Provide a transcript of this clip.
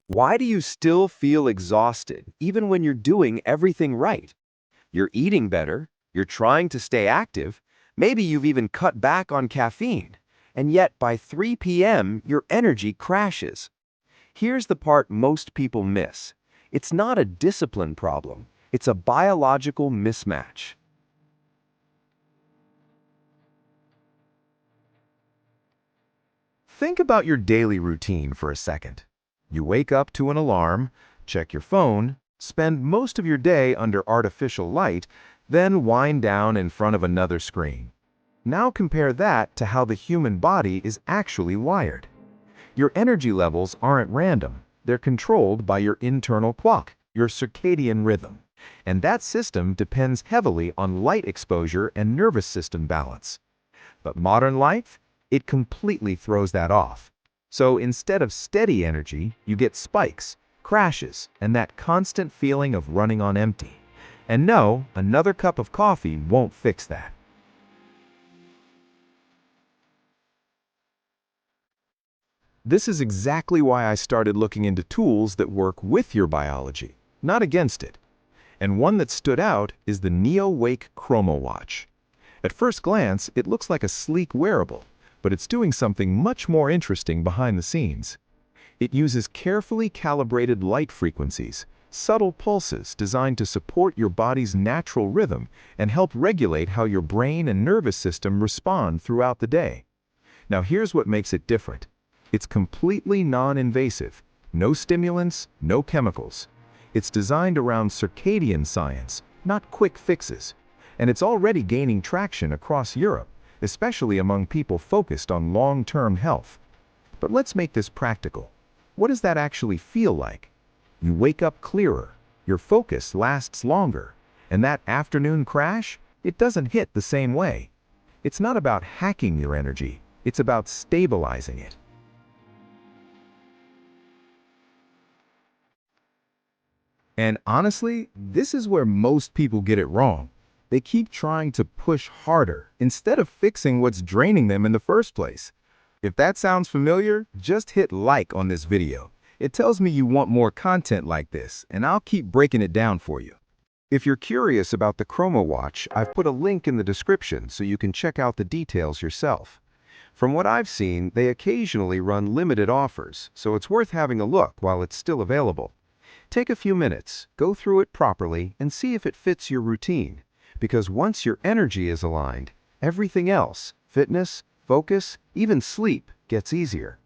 Why do you still feel exhausted even when you're doing everything right? You're eating better, you're trying to stay active, maybe you've even cut back on caffeine, and yet by 3 p.m. your energy crashes. Here's the part most people miss. It's not a discipline problem, it's a biological mismatch. Think about your daily routine for a second. You wake up to an alarm, check your phone, spend most of your day under artificial light, then wind down in front of another screen. Now compare that to how the human body is actually wired. Your energy levels aren't random. They're controlled by your internal clock, your circadian rhythm. And that system depends heavily on light exposure and nervous system balance. But modern life, it completely throws that off. So instead of steady energy, you get spikes, crashes, and that constant feeling of running on empty. And no, another cup of coffee won't fix that. This is exactly why I started looking into tools that work with your biology, not against it. And one that stood out is the Neo Wake Chromo Watch. At first glance, it looks like a sleek wearable, but it's doing something much more interesting behind the scenes. It uses carefully calibrated light frequencies, subtle pulses designed to support your body's natural rhythm and help regulate how your brain and nervous system respond throughout the day. Now here's what makes it different. It's completely non-invasive, no stimulants, no chemicals. It's designed around circadian science, not quick fixes. And it's already gaining traction across Europe, especially among people focused on long-term health. But let's make this practical. What does that actually feel like? You wake up clearer, your focus lasts longer, and that afternoon crash, it doesn't hit the same way. It's not about hacking your energy, it's about stabilizing it. And honestly, this is where most people get it wrong. They keep trying to push harder instead of fixing what's draining them in the first place. If that sounds familiar, just hit like on this video. It tells me you want more content like this, and I'll keep breaking it down for you. If you're curious about the Chroma Watch, I've put a link in the description so you can check out the details yourself. From what I've seen, they occasionally run limited offers, so it's worth having a look while it's still available. Take a few minutes, go through it properly, and see if it fits your routine. Because once your energy is aligned, everything else, fitness, focus, even sleep, gets easier.